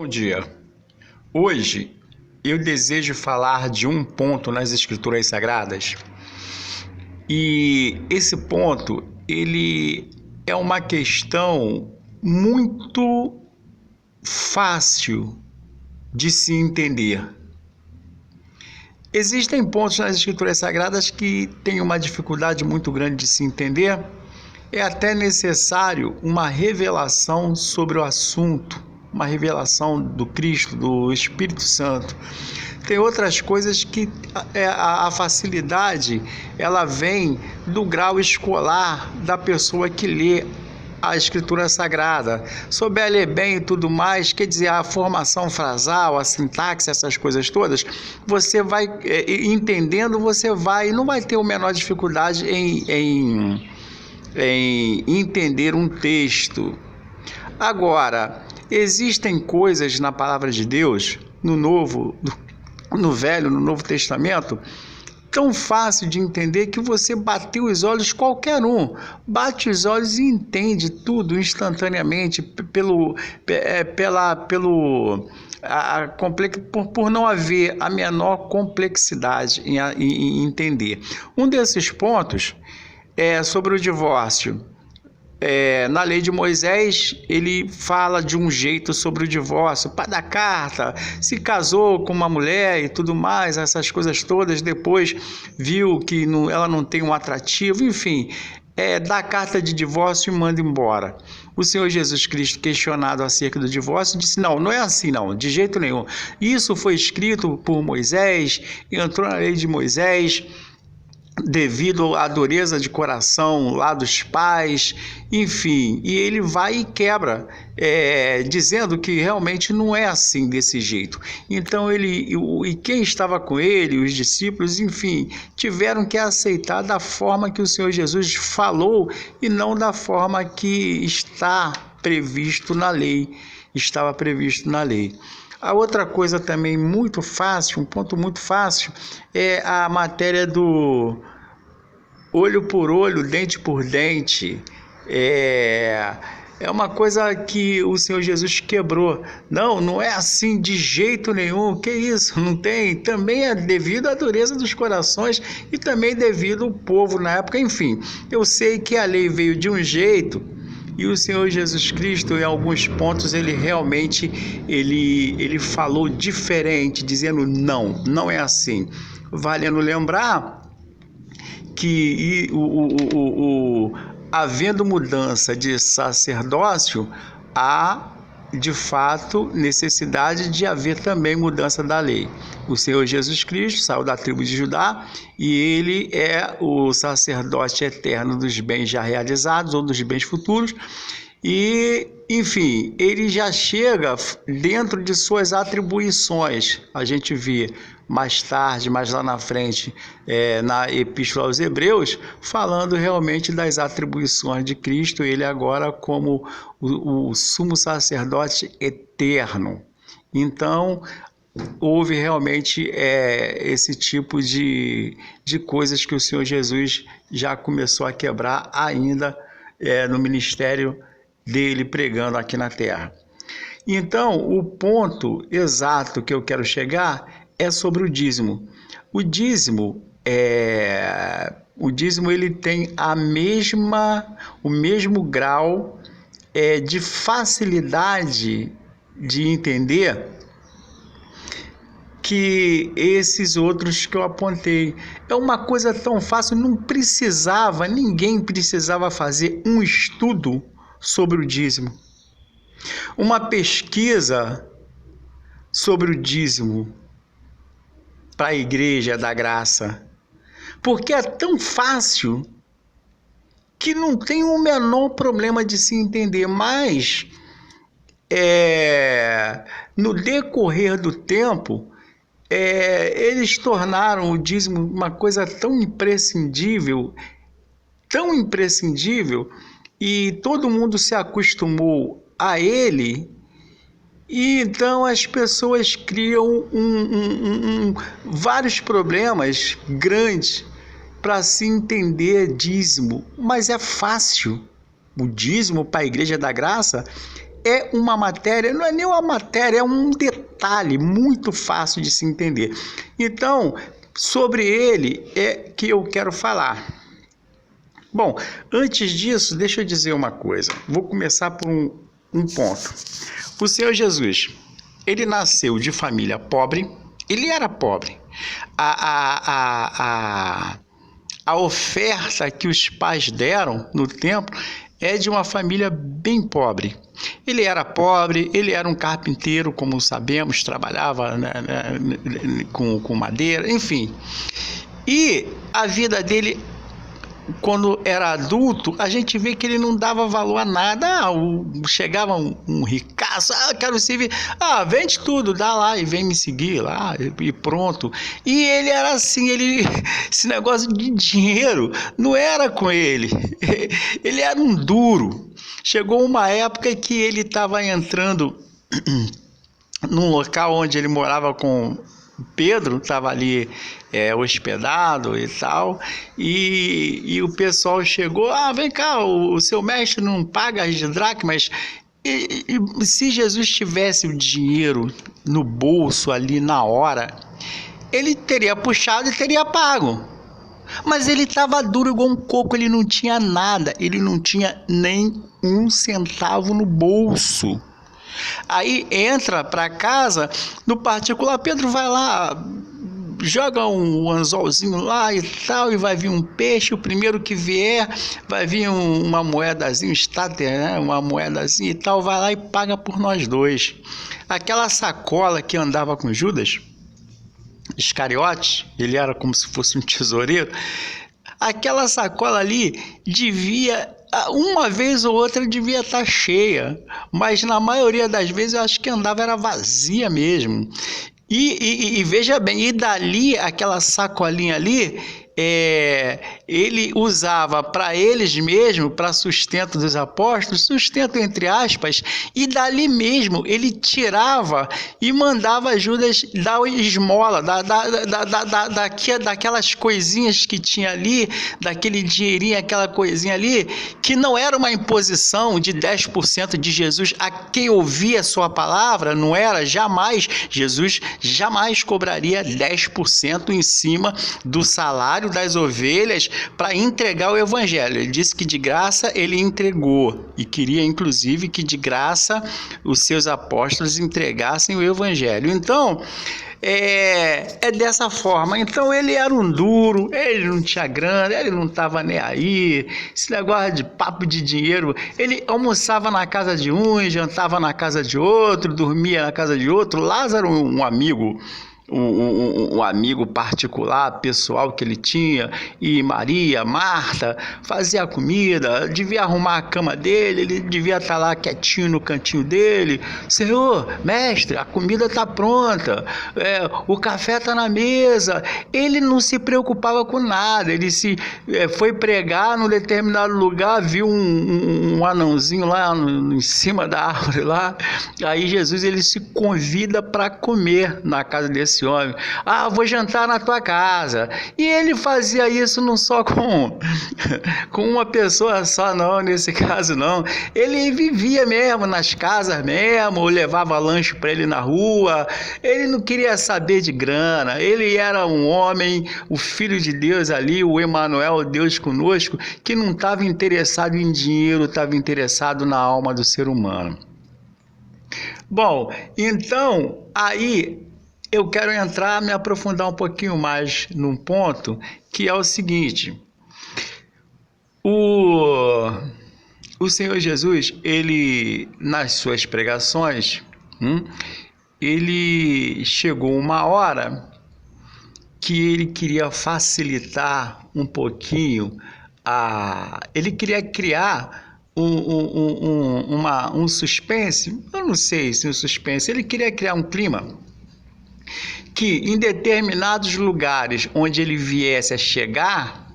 Bom dia. Hoje eu desejo falar de um ponto nas Escrituras Sagradas e esse ponto ele é uma questão muito fácil de se entender. Existem pontos nas Escrituras Sagradas que têm uma dificuldade muito grande de se entender. É até necessário uma revelação sobre o assunto, uma revelação do Cristo, do Espírito Santo. Tem outras coisas que a facilidade ela vem do grau escolar da pessoa que lê a Escritura Sagrada. Souber ler bem e tudo mais, quer dizer, a formação frasal, a sintaxe, essas coisas todas, você vai entendendo, você não vai ter a menor dificuldade em entender um texto. Agora, existem coisas na palavra de Deus, no Velho, no Novo Testamento, tão fácil de entender que você bateu os olhos, qualquer um, bate os olhos e entende tudo instantaneamente por não haver a menor complexidade em entender. Um desses pontos é sobre o divórcio. Na lei de Moisés, ele fala de um jeito sobre o divórcio, para dar carta, se casou com uma mulher e tudo mais, essas coisas todas, depois viu que ela não tem um atrativo, enfim, dá carta de divórcio e manda embora. O Senhor Jesus Cristo, questionado acerca do divórcio, disse, não é assim não, de jeito nenhum. Isso foi escrito por Moisés, entrou na lei de Moisés, devido à dureza de coração lá dos pais, enfim, e ele vai e quebra, dizendo que realmente não é assim, desse jeito. Então e quem estava com ele, os discípulos, enfim, tiveram que aceitar da forma que o Senhor Jesus falou e não da forma que estava previsto na lei. A outra coisa também muito fácil, um ponto muito fácil, é a matéria do olho por olho, dente por dente. É uma coisa que o Senhor Jesus quebrou. Não é assim de jeito nenhum. Que isso? Não tem. Também é devido à dureza dos corações e também devido ao povo na época. Enfim, eu sei que a lei veio de um jeito e o Senhor Jesus Cristo, em alguns pontos, ele realmente ele falou diferente, dizendo não é assim. Valendo lembrar que havendo mudança de sacerdócio, há de fato necessidade de haver também mudança da lei. O Senhor Jesus Cristo saiu da tribo de Judá e ele é o sacerdote eterno dos bens já realizados ou dos bens futuros. E, enfim, ele já chega dentro de suas atribuições. A gente vê mais tarde, mais lá na frente, na Epístola aos Hebreus, falando realmente das atribuições de Cristo, ele agora como o sumo sacerdote eterno. Então, houve realmente esse tipo de coisas que o Senhor Jesus já começou a quebrar ainda no ministério dele pregando aqui na terra. Então, o ponto exato que eu quero chegar é sobre o dízimo. O dízimo ele tem o mesmo grau de facilidade de entender que esses outros que eu apontei. É uma coisa tão fácil, ninguém precisava fazer um estudo sobre o dízimo, uma pesquisa sobre o dízimo para a Igreja da Graça, porque é tão fácil que não tem o menor problema de se entender, mas no decorrer do tempo, eles tornaram o dízimo uma coisa tão imprescindível, e todo mundo se acostumou a ele, e então as pessoas criam vários problemas grandes para se entender dízimo, mas é fácil. O dízimo para a Igreja da Graça é uma matéria, não é nem uma matéria, é um detalhe muito fácil de se entender. Então, sobre ele é que eu quero falar. Bom, antes disso, deixa eu dizer uma coisa. Vou começar por um ponto. O Senhor Jesus, ele nasceu de família pobre, ele era pobre. A oferta que os pais deram no templo é de uma família bem pobre. Ele era pobre, ele era um carpinteiro, como sabemos, trabalhava com madeira, enfim. E a vida dele, quando era adulto, a gente vê que ele não dava valor a nada. Chegava um ricaço, quero servir, vende tudo, dá lá e vem me seguir lá e pronto. E ele era assim, esse negócio de dinheiro não era com ele, ele era um duro. Chegou uma época que ele estava entrando num local onde ele morava com Pedro, estava ali hospedado e tal, e o pessoal chegou, vem cá, o seu mestre não paga as dracmas. E se Jesus tivesse o dinheiro no bolso ali na hora, ele teria puxado e teria pago. Mas ele estava duro igual um coco, ele não tinha nada, ele não tinha nem um centavo no bolso. Aí entra para casa, no particular, Pedro vai lá, joga um anzolzinho lá e tal, e vai vir um peixe, o primeiro que vier, vai vir uma moedazinha, né? Uma moedazinha e tal, vai lá e paga por nós dois. Aquela sacola que andava com Judas Iscariote, ele era como se fosse um tesoureiro, aquela sacola ali devia, uma vez ou outra devia estar cheia, mas na maioria das vezes eu acho que andava era vazia mesmo. E veja bem, e dali, aquela sacolinha ali, ele usava para eles mesmos, para sustento dos apóstolos, sustento entre aspas, e dali mesmo ele tirava e mandava Judas dar esmola, daquelas coisinhas que tinha ali, daquele dinheirinho, aquela coisinha ali, que não era uma imposição de 10% de Jesus a quem ouvia a sua palavra, não era, jamais, Jesus jamais cobraria 10% em cima do salário das ovelhas para entregar o evangelho. Ele disse que de graça ele entregou e queria inclusive que de graça os seus apóstolos entregassem o evangelho. Então, é dessa forma. Então ele era um duro, ele não tinha grana, ele não estava nem aí, esse negócio de papo de dinheiro, ele almoçava na casa de um, jantava na casa de outro, dormia na casa de outro. Lázaro, um amigo, um amigo particular, pessoal que ele tinha, e Maria, Marta, fazia a comida, devia arrumar a cama dele, ele devia estar lá quietinho no cantinho dele. Senhor, mestre, a comida está pronta, o café está na mesa. Ele não se preocupava com nada, ele foi pregar num determinado lugar, viu um anãozinho lá em cima da árvore lá, aí Jesus ele se convida para comer na casa desse homem. Vou jantar na tua casa. E ele fazia isso não só com uma pessoa só, não, nesse caso não. Ele vivia mesmo nas casas mesmo, levava lanche para ele na rua. Ele não queria saber de grana. Ele era um homem, o Filho de Deus ali, o Emanuel, Deus conosco, que não estava interessado em dinheiro, estava interessado na alma do ser humano. Bom, então, aí eu quero me aprofundar um pouquinho mais num ponto, que é o seguinte: o Senhor Jesus, ele, nas suas pregações, ele chegou uma hora que ele queria facilitar um pouquinho, ele queria criar um suspense, eu não sei se um suspense, ele queria criar um clima que em determinados lugares onde ele viesse a chegar,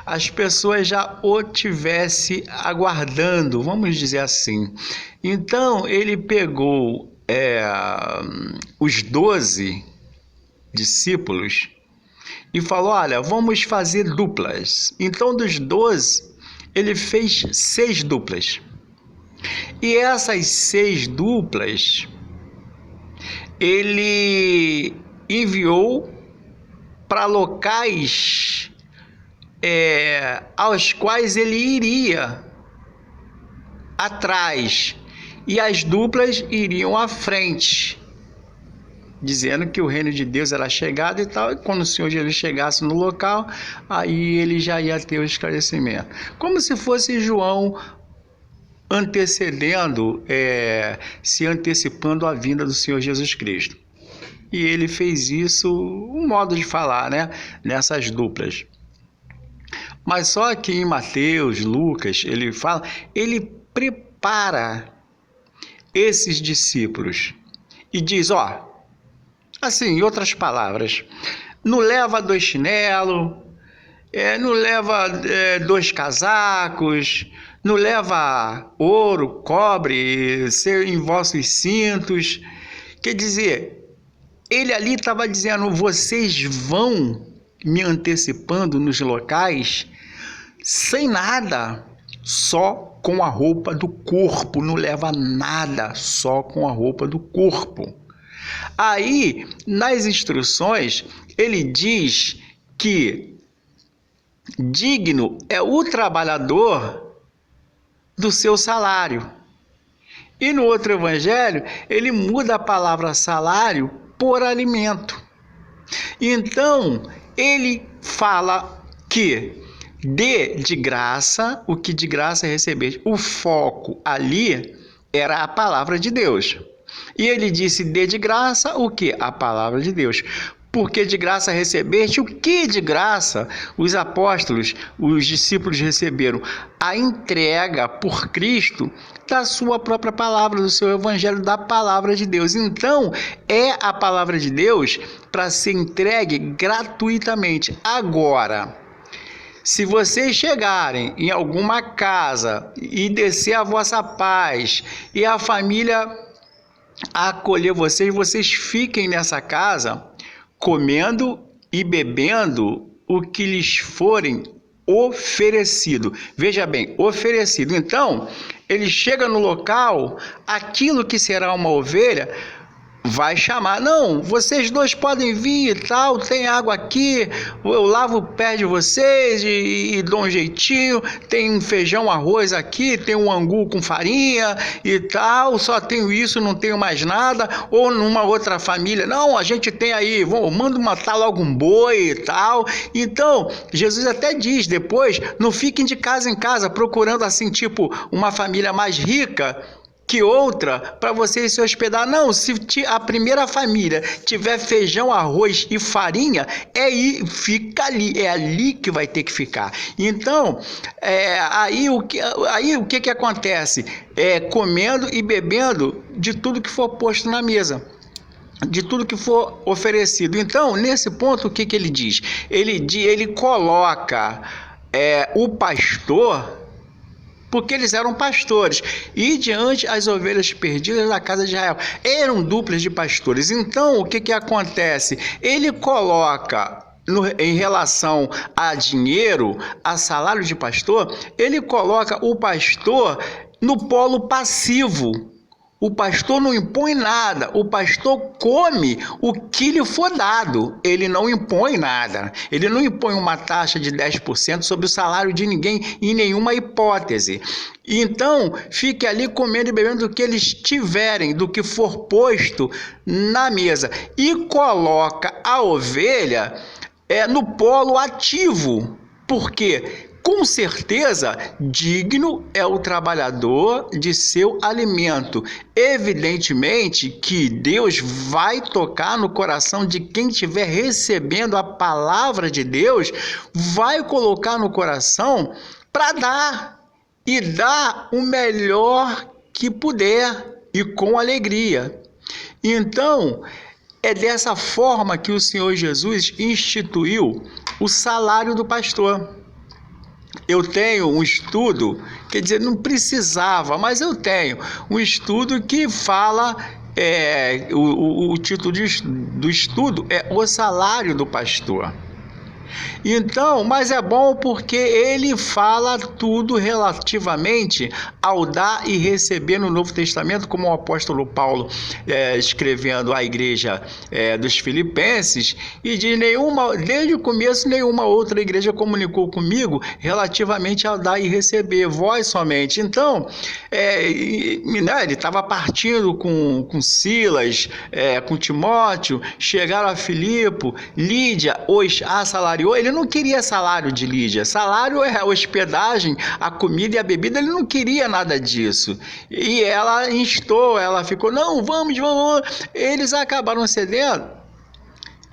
as pessoas já o tivessem aguardando, vamos dizer assim. Então ele pegou os 12 discípulos e falou: olha, vamos fazer duplas. Então dos 12 ele fez 6 duplas. E essas 6 duplas, ele enviou para locais aos quais ele iria atrás, e as duplas iriam à frente, dizendo que o reino de Deus era chegado e tal, e quando o Senhor Jesus chegasse no local, aí ele já ia ter o esclarecimento. Como se fosse João antecedendo, se antecipando a vinda do Senhor Jesus Cristo. E ele fez isso, um modo de falar, né, nessas duplas. Mas só que em Mateus, Lucas, ele prepara esses discípulos e diz, assim, em outras palavras, não leva 2 chinelos, não leva 2 casacos, não leva ouro, cobre, em vossos cintos. Quer dizer, ele ali estava dizendo, vocês vão me antecipando nos locais sem nada, só com a roupa do corpo, não leva nada, só com a roupa do corpo. Aí, nas instruções, ele diz que digno é o trabalhador do seu salário. E no outro evangelho, ele muda a palavra salário por alimento. Então, ele fala que dê de graça o que de graça receber. O foco ali era a palavra de Deus. E ele disse, dê de graça o que? A palavra de Deus. Porque de graça recebeste, o que de graça os apóstolos, os discípulos receberam? A entrega por Cristo da sua própria palavra, do seu evangelho, da palavra de Deus. Então, é a palavra de Deus para ser entregue gratuitamente. Agora, se vocês chegarem em alguma casa e descer a vossa paz e a família acolher vocês, vocês fiquem nessa casa comendo e bebendo o que lhes forem oferecido. Veja bem, oferecido. Então, ele chega no local, aquilo que será uma ovelha vai chamar, não, vocês 2 podem vir e tal, tem água aqui, eu lavo o pé de vocês e dou um jeitinho, tem um feijão, arroz aqui, tem um angu com farinha e tal, só tenho isso, não tenho mais nada. Ou numa outra família, não, a gente tem aí, manda matar logo um boi e tal. Então, Jesus até diz depois, não fiquem de casa em casa procurando assim, tipo, uma família mais rica que outra para vocês se hospedar. Não, se a primeira família tiver feijão, arroz e farinha, fica ali, é ali que vai ter que ficar. Então, aí o que acontece? Comendo e bebendo de tudo que for posto na mesa, de tudo que for oferecido. Então, nesse ponto, o que ele diz? Ele coloca o pastor, porque eles eram pastores, e diante as ovelhas perdidas da casa de Israel, eram duplas de pastores. Então, o que acontece? Ele coloca, em relação a dinheiro, a salário de pastor, ele coloca o pastor no polo passivo. O pastor não impõe nada, o pastor come o que lhe for dado, ele não impõe nada, ele não impõe uma taxa de 10% sobre o salário de ninguém em nenhuma hipótese. Então, fique ali comendo e bebendo do que eles tiverem, do que for posto na mesa, e coloca a ovelha no polo ativo, porque com certeza, digno é o trabalhador de seu alimento. Evidentemente que Deus vai tocar no coração de quem estiver recebendo a palavra de Deus, vai colocar no coração para dar, e dar o melhor que puder, e com alegria. Então, é dessa forma que o Senhor Jesus instituiu o salário do pastor. Eu tenho um estudo, quer dizer, não precisava, mas eu tenho um estudo que fala, o título do estudo é O Salário do Pastor. Então, mas é bom porque ele fala tudo relativamente ao dar e receber no Novo Testamento, como o apóstolo Paulo escrevendo à igreja dos Filipenses, e de desde o começo, nenhuma outra igreja comunicou comigo relativamente ao dar e receber, vós somente. Então, ele estava partindo com Silas, com Timóteo, chegaram a Filipe, Lídia os assalariou. Ele não queria salário de Lídia, salário é a hospedagem, a comida e a bebida, ele não queria nada disso. E ela instou, ela ficou, não, vamos. Eles acabaram cedendo.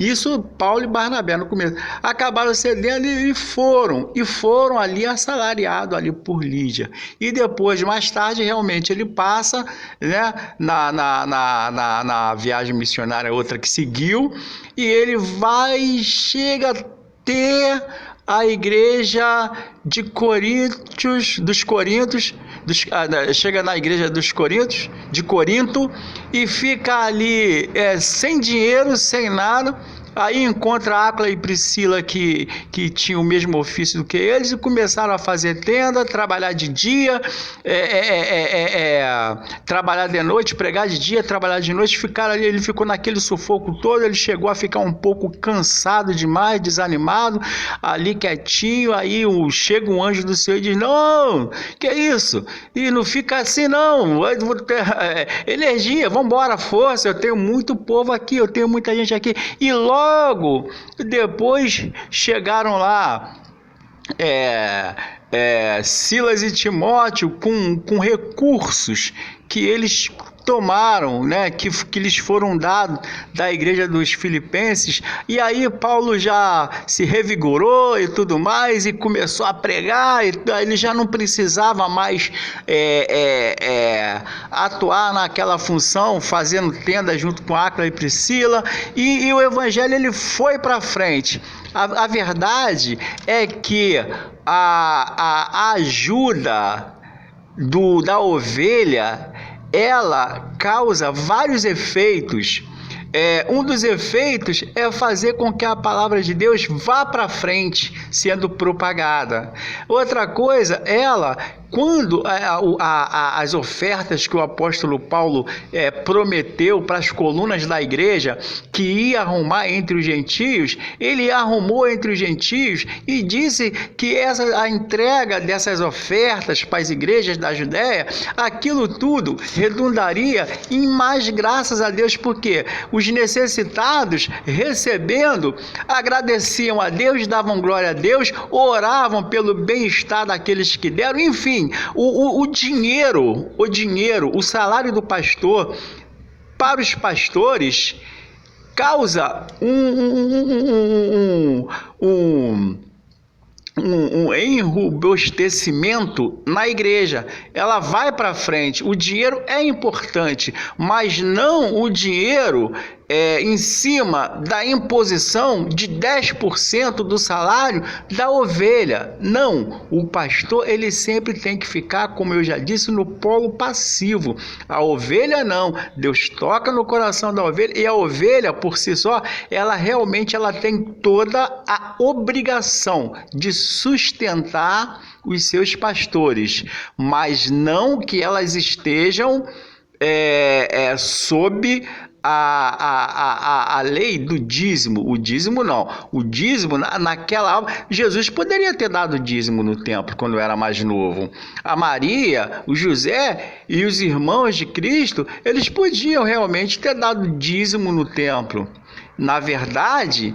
Isso Paulo e Barnabé no começo. Acabaram cedendo e foram ali assalariados ali por Lídia. E depois, mais tarde, realmente ele passa, né, na viagem missionária, outra que seguiu, e ele chega a ter a igreja de chega na igreja dos Coríntios, de Corinto, e fica ali sem dinheiro, sem nada. Aí encontra Áquila e Priscila que tinham o mesmo ofício do que eles e começaram a fazer tenda, trabalhar de dia, trabalhar de noite, pregar de dia, trabalhar de noite, ficaram ali, ele ficou naquele sufoco todo, ele chegou a ficar um pouco cansado demais, desanimado, ali quietinho, aí chega um anjo do Senhor e diz, não, que é isso? E não fica assim não, vou ter energia, vamos embora, força, eu tenho muito povo aqui, eu tenho muita gente aqui, e logo depois chegaram lá Silas e Timóteo com recursos que eles tomaram, né, que lhes foram dados da igreja dos Filipenses, e aí Paulo já se revigorou e tudo mais, e começou a pregar, e ele já não precisava mais atuar naquela função, fazendo tenda junto com Áquila e Priscila, e o evangelho ele foi para frente. A verdade é que a ajuda da ovelha, ela causa vários efeitos. Um dos efeitos é fazer com que a palavra de Deus vá para frente, sendo propagada. Outra coisa, quando as ofertas que o apóstolo Paulo prometeu para as colunas da igreja, que ia arrumar entre os gentios, ele arrumou entre os gentios e disse que a entrega dessas ofertas para as igrejas da Judéia, aquilo tudo redundaria em mais graças a Deus, porque os necessitados, recebendo, agradeciam a Deus, davam glória a Deus, oravam pelo bem-estar daqueles que deram, enfim, o dinheiro, o salário do pastor para os pastores causa um enrobustecimento na igreja. Ela vai para frente. O dinheiro é importante, mas não o dinheiro em cima da imposição de 10% do salário da ovelha. Não, o pastor ele sempre tem que ficar, como eu já disse, no polo passivo. A ovelha não, Deus toca no coração da ovelha, e a ovelha por si só, ela realmente tem toda a obrigação de sustentar os seus pastores, mas não que elas estejam sob a lei do dízimo. O dízimo não. O dízimo, naquela... Jesus poderia ter dado dízimo no templo quando era mais novo. A Maria, o José e os irmãos de Cristo, eles podiam realmente ter dado dízimo no templo. Na verdade,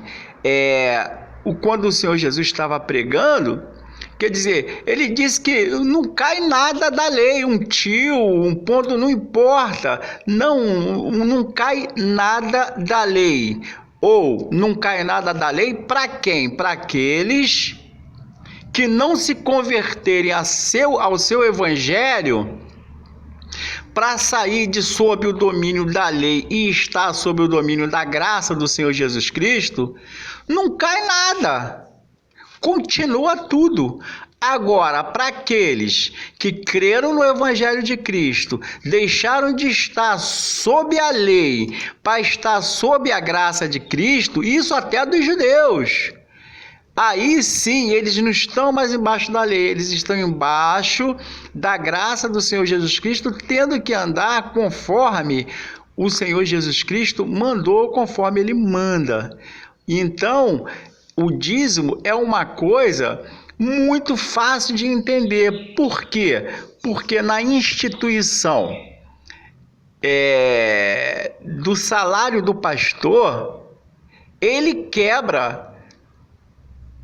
quando o Senhor Jesus estava pregando, quer dizer, ele disse que não cai nada da lei, um ponto, não importa, não cai nada da lei. Ou não cai nada da lei para quem? Para aqueles que não se converterem ao seu evangelho, para sair de sob o domínio da lei e estar sob o domínio da graça do Senhor Jesus Cristo, não cai nada. Continua tudo. Agora, para aqueles que creram no Evangelho de Cristo, deixaram de estar sob a lei para estar sob a graça de Cristo, isso até dos judeus. Aí sim, eles não estão mais embaixo da lei, eles estão embaixo da graça do Senhor Jesus Cristo, tendo que andar conforme o Senhor Jesus Cristo mandou, conforme ele manda. Então, o dízimo é uma coisa muito fácil de entender. Por quê? Porque na instituição do salário do pastor, ele quebra,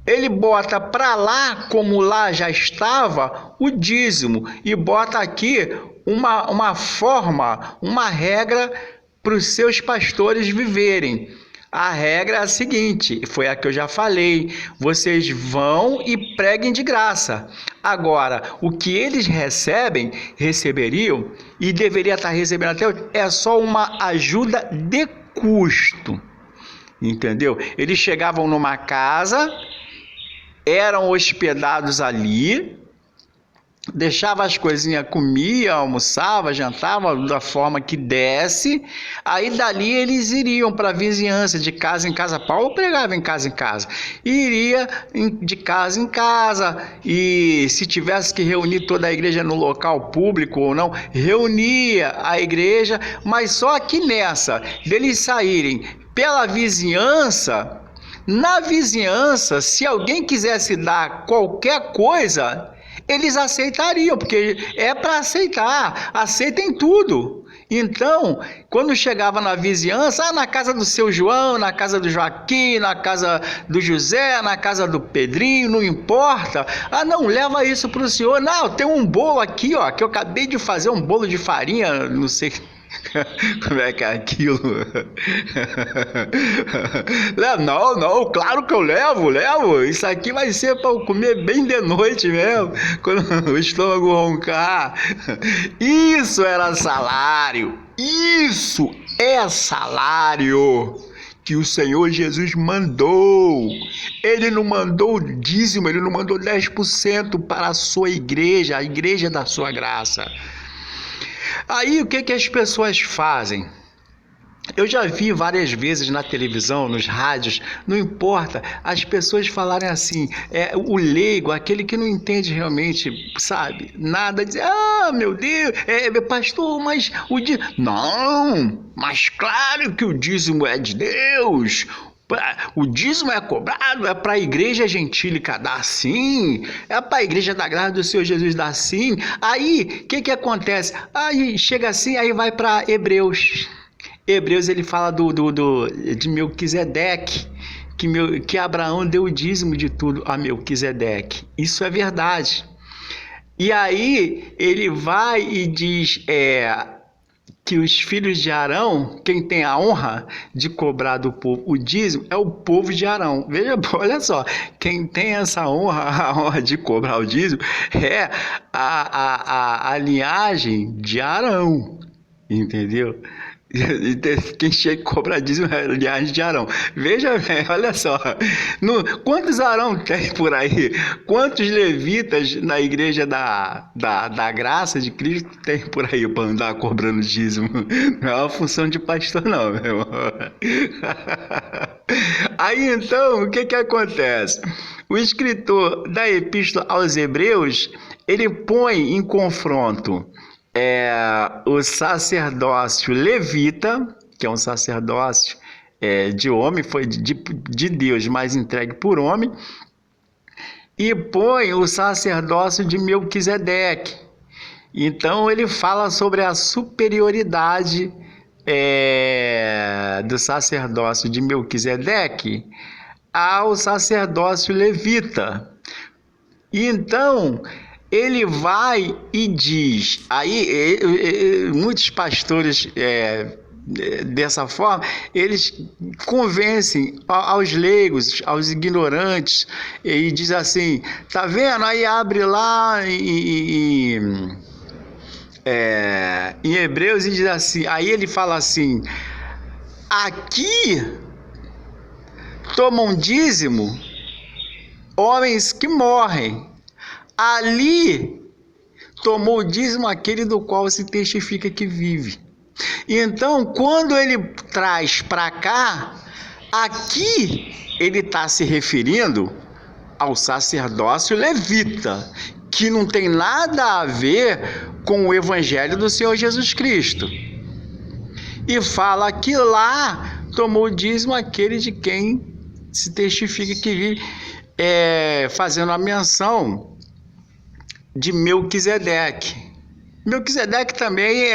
ele bota para lá, como lá já estava, o dízimo, e bota aqui uma forma, uma regra para os seus pastores viverem. A regra é a seguinte, foi a que eu já falei: vocês vão e preguem de graça. Agora, o que eles receberiam, e deveria estar recebendo até hoje, é só uma ajuda de custo, entendeu? Eles chegavam numa casa, eram hospedados ali, deixava as coisinhas, comia, almoçava, jantava da forma que desse. Aí dali eles iriam para a vizinhança, de casa em casa. Paulo pregava em casa, iria de casa em casa, e se tivesse que reunir toda a igreja no local público ou não, reunia a igreja. Mas só que nessa deles saírem pela vizinhança, na vizinhança, se alguém quisesse dar qualquer coisa, eles aceitariam, porque é para aceitar, aceitem tudo. Então, quando chegava na vizinhança, na casa do seu João, na casa do Joaquim, na casa do José, na casa do Pedrinho, não importa. Não, leva isso para o senhor. Não, tem um bolo aqui, ó, que eu acabei de fazer, um bolo de farinha, não sei como é que é aquilo. Não, claro que eu levo. Isso aqui vai ser para eu comer bem de noite mesmo, quando o estômago roncar. Isso era salário. Isso é salário que o Senhor Jesus mandou. Ele não mandou dízimo, ele não mandou 10% para a sua igreja, a igreja da sua graça. Aí o que as pessoas fazem? Eu já vi várias vezes na televisão, nos rádios, não importa, as pessoas falarem assim, o leigo, aquele que não entende realmente, sabe, nada, diz: meu Deus, pastor, mas o dízimo... Não, mas claro que o dízimo é de Deus. O dízimo é cobrado, é para a igreja gentílica dar sim, é para a igreja da graça do Senhor Jesus dar sim. Aí, o que acontece? Aí chega assim, aí vai para Hebreus. Hebreus, ele fala de Melquisedeque, que Abraão deu o dízimo de tudo a Melquisedeque. Isso é verdade. E aí ele vai e diz que os filhos de Arão, quem tem a honra de cobrar do povo o dízimo, é o povo de Arão. Veja, olha só, quem tem essa honra, a honra de cobrar o dízimo, é a linhagem de Arão, entendeu? Quem chega e cobra dízimo é a linhagem de Arão. Veja bem, olha só. Quantos Arão tem por aí? Quantos levitas na igreja da graça de Cristo tem por aí para andar cobrando dízimo? Não é uma função de pastor, não, meu irmão. Aí então, o que acontece? O escritor da Epístola aos Hebreus, ele põe em confronto o sacerdócio levita, que é um sacerdócio de homem, foi de Deus, mas entregue por homem, e põe o sacerdócio de Melquisedeque. Então ele fala sobre a superioridade do sacerdócio de Melquisedeque ao sacerdócio levita. E então ele vai e diz, aí muitos pastores dessa forma, eles convencem aos leigos, aos ignorantes, e diz assim: tá vendo? Aí abre lá em Hebreus e diz assim, aí ele fala assim: aqui tomam dízimo homens que morrem, ali tomou o dízimo aquele do qual se testifica que vive. Então, quando ele traz para cá, aqui ele está se referindo ao sacerdócio levita, que não tem nada a ver com o evangelho do Senhor Jesus Cristo. E fala que lá tomou o dízimo aquele de quem se testifica que vive, fazendo a menção de Melquisedeque. Melquisedeque também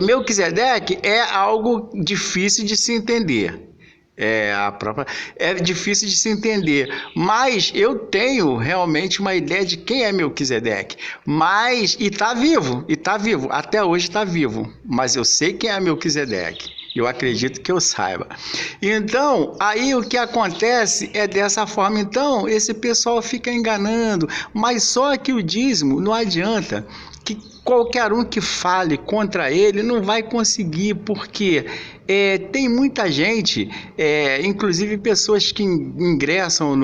Melquisedeque é algo difícil de se entender. É difícil de se entender, mas eu tenho realmente uma ideia de quem é Melquisedeque. E está vivo, até hoje está vivo, mas eu sei quem é Melquisedeque. Eu acredito que eu saiba. Então, aí o que acontece é dessa forma. Então, esse pessoal fica enganando, mas só que o dízimo não adianta, que qualquer um que fale contra ele não vai conseguir, porque tem muita gente, inclusive pessoas que ingressam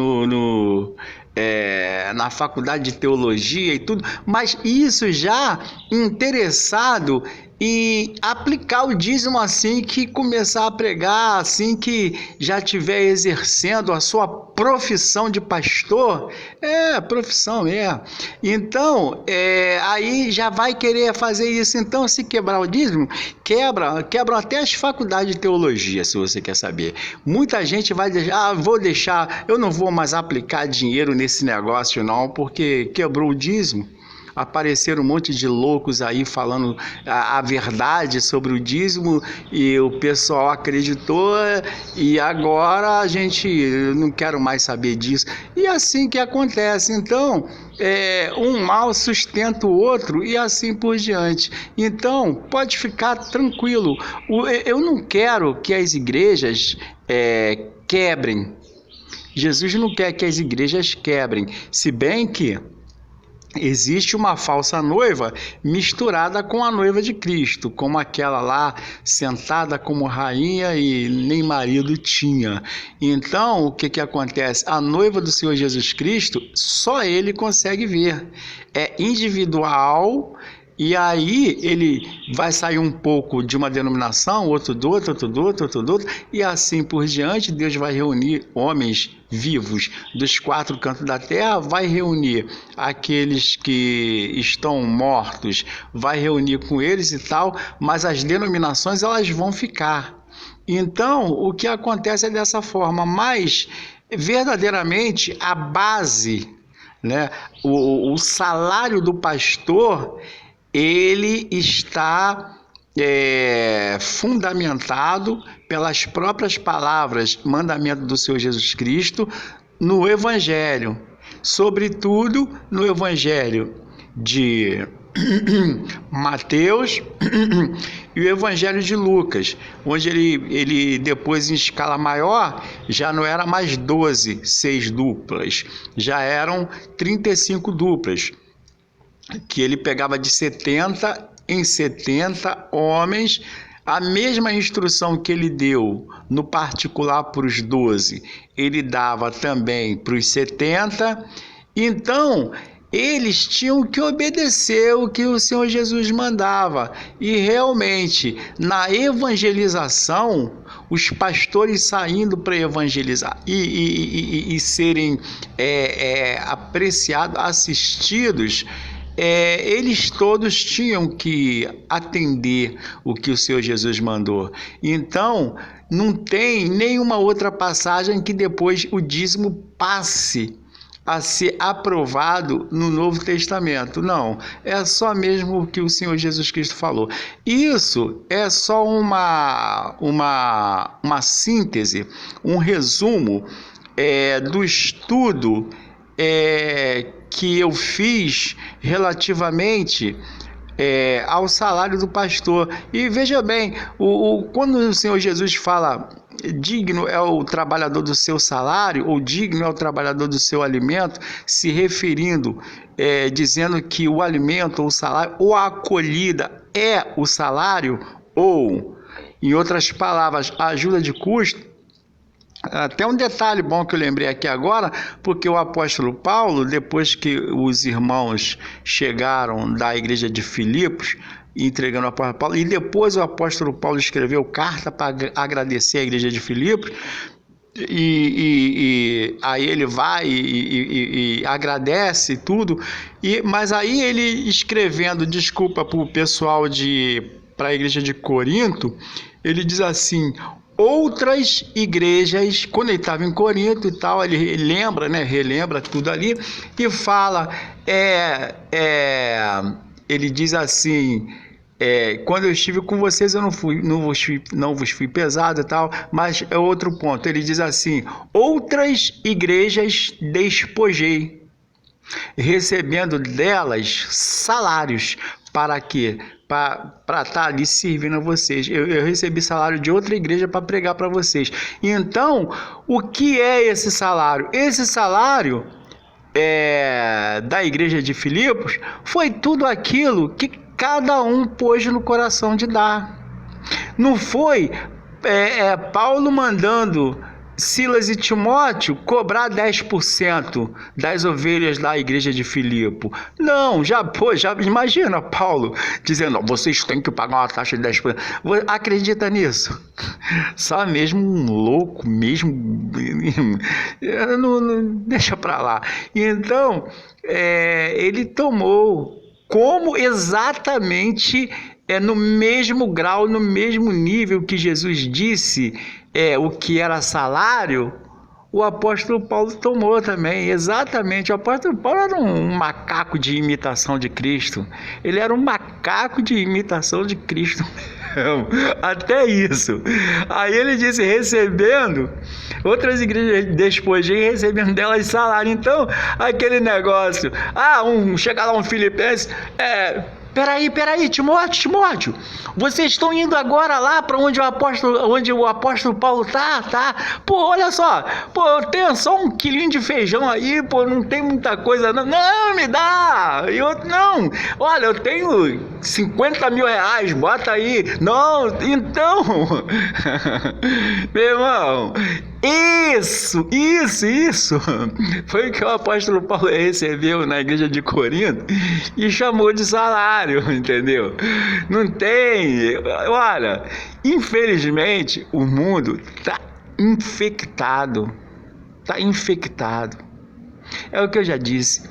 na faculdade de teologia e tudo, mas isso já interessado em aplicar o dízimo assim que começar a pregar, assim que já estiver exercendo a sua profissão de pastor. Profissão. Então, aí já vai querer fazer isso. Então, se quebrar o dízimo, quebram até as faculdades de teologia, se você quer saber. Muita gente vai deixar, eu não vou mais aplicar dinheiro nesse negócio não, porque quebrou o dízimo. Apareceram um monte de loucos aí falando a verdade sobre o dízimo e o pessoal acreditou, e agora a gente não quero mais saber disso. E assim que acontece. Então, um mal sustenta o outro e assim por diante. Então, pode ficar tranquilo. Eu não quero que as igrejas quebrem. Jesus não quer que as igrejas quebrem, se bem que existe uma falsa noiva misturada com a noiva de Cristo, como aquela lá sentada como rainha e nem marido tinha. Então, o que acontece? A noiva do Senhor Jesus Cristo, só ele consegue ver. É individual. E aí ele vai sair um pouco de uma denominação, outro do outro, e assim por diante. Deus vai reunir homens vivos dos 4 cantos da terra, vai reunir aqueles que estão mortos, vai reunir com eles e tal, mas as denominações elas vão ficar. Então, o que acontece é dessa forma, mas verdadeiramente a base, né, o salário do pastor, ele está fundamentado pelas próprias palavras, mandamento do Senhor Jesus Cristo, no Evangelho, sobretudo no Evangelho de Mateus e o Evangelho de Lucas, onde ele depois, em escala maior, já não era mais 12, 6 duplas, já eram 35 duplas, que ele pegava de 70 em 70 homens, a mesma instrução que ele deu no particular para os 12, ele dava também para os 70, então eles tinham que obedecer o que o Senhor Jesus mandava, e realmente, na evangelização, os pastores saindo para evangelizar e serem apreciados, assistidos, eles todos tinham que atender o que o Senhor Jesus mandou. Então, não tem nenhuma outra passagem que depois o dízimo passe a ser aprovado no Novo Testamento. Não, é só mesmo o que o Senhor Jesus Cristo falou. Isso é só uma síntese, um resumo do estudo que eu fiz relativamente ao salário do pastor. E veja bem, quando o Senhor Jesus fala digno é o trabalhador do seu salário, ou digno é o trabalhador do seu alimento, se referindo, dizendo que o alimento ou o salário, ou a acolhida é o salário, ou, em outras palavras, a ajuda de custo. Até um detalhe bom que eu lembrei aqui agora, porque o apóstolo Paulo, depois que os irmãos chegaram da igreja de Filipos, entregando o apóstolo Paulo, e depois o apóstolo Paulo escreveu carta para agradecer a igreja de Filipos, e aí ele vai e agradece tudo, mas aí ele escrevendo desculpa para o pessoal para a igreja de Corinto, ele diz assim: outras igrejas, quando ele estava em Corinto e tal, ele lembra, né, relembra tudo ali e fala, ele diz assim: quando eu estive com vocês eu não vos fui pesado e tal, mas é outro ponto. Ele diz assim: outras igrejas despojei, recebendo delas salários. Para quê? Para estar ali servindo a vocês. Eu recebi salário de outra igreja para pregar para vocês. Então, o que é esse salário? Esse salário da igreja de Filipos foi tudo aquilo que cada um pôs no coração de dar. Não foi Paulo mandando Silas e Timóteo cobrar 10% das ovelhas da igreja de Filipe. Não, já imagina Paulo dizendo: vocês têm que pagar uma taxa de 10%. Acredita nisso? Só mesmo um louco, mesmo. Não, deixa pra lá. Então, ele tomou como exatamente no mesmo grau, no mesmo nível que Jesus disse o que era salário, o apóstolo Paulo tomou também, exatamente. O apóstolo Paulo era um macaco de imitação de Cristo, ele era um macaco de imitação de Cristo mesmo, até isso. Aí ele disse: recebendo, outras igrejas despojei, recebendo delas salário. Então, aquele negócio, chega lá um filipense, Peraí, Timóteo, vocês estão indo agora lá para onde o apóstolo Paulo tá? Pô, olha só, eu tenho só 1 quilinho de feijão aí, pô, não tem muita coisa não. Não, me dá. E outro, não, olha, eu tenho 50 mil reais, bota aí. Não, então, meu irmão, isso foi o que o apóstolo Paulo recebeu na igreja de Corinto e chamou de salário, entendeu? Não tem. Olha, infelizmente o mundo está infectado. É o que eu já disse.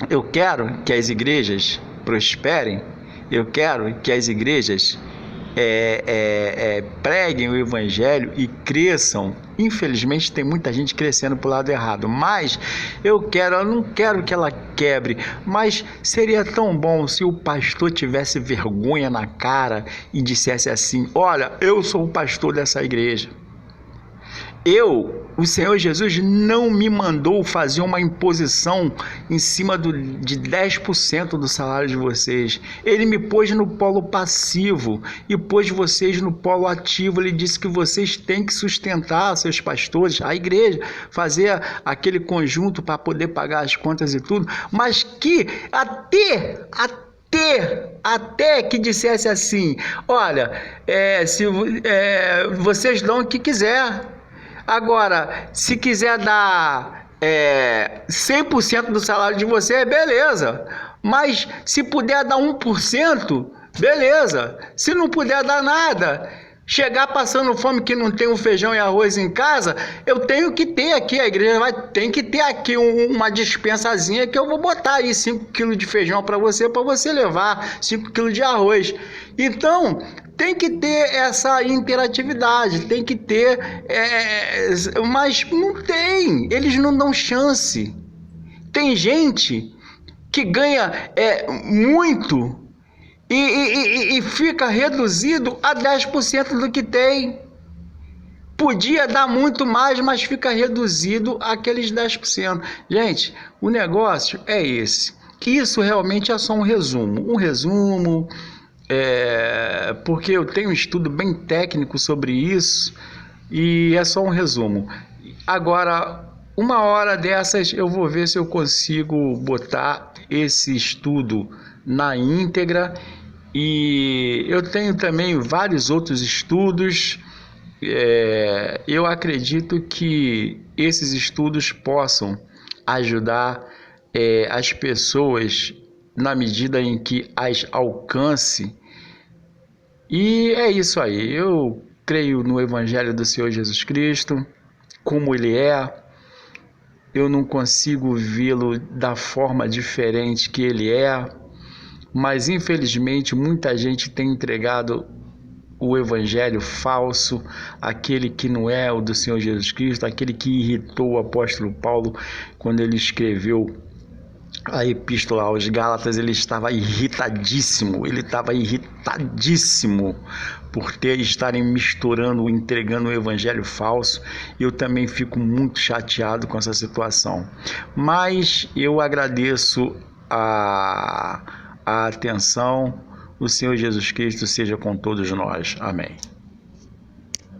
Eu quero que as igrejas prosperem, eu quero que as igrejas preguem o evangelho e cresçam. Infelizmente tem muita gente crescendo para o lado errado, mas eu não quero que ela quebre, mas seria tão bom se o pastor tivesse vergonha na cara e dissesse assim: olha, eu sou o pastor dessa igreja, o Senhor Jesus não me mandou fazer uma imposição em cima de 10% do salário de vocês. Ele me pôs no polo passivo e pôs vocês no polo ativo. Ele disse que vocês têm que sustentar seus pastores, a igreja, fazer aquele conjunto para poder pagar as contas e tudo, mas que até que dissesse assim: olha, vocês dão o que quiser. Agora, se quiser dar 100% do salário de você, beleza. Mas se puder dar 1%, beleza. Se não puder dar nada, chegar passando fome que não tem um feijão e arroz em casa, eu tenho que ter aqui, a igreja tem que ter aqui uma dispensazinha que eu vou botar aí 5 quilos de feijão para você levar, 5 quilos de arroz. Então, tem que ter essa interatividade, tem que ter, mas não tem, eles não dão chance. Tem gente que ganha muito e fica reduzido a 10% do que tem. Podia dar muito mais, mas fica reduzido àqueles 10%. Gente, o negócio é esse. Isso realmente é só um resumo. Porque eu tenho um estudo bem técnico sobre isso e é só um resumo. Agora, uma hora dessas eu vou ver se eu consigo botar esse estudo na íntegra, e eu tenho também vários outros estudos. Eu acredito que esses estudos possam ajudar as pessoas na medida em que as alcance. E é isso aí. Eu creio no Evangelho do Senhor Jesus Cristo. como ele é, eu não consigo vê-lo da forma diferente que ele é, mas infelizmente muita gente tem entregado o evangelho falso, aquele que não é o do Senhor Jesus Cristo, aquele que irritou o apóstolo Paulo quando ele escreveu a epístola aos Gálatas. Ele estava irritadíssimo por estarem misturando, entregando o evangelho falso. Eu também fico muito chateado com essa situação, mas eu agradeço a atenção. O Senhor Jesus Cristo seja com todos nós. Amém.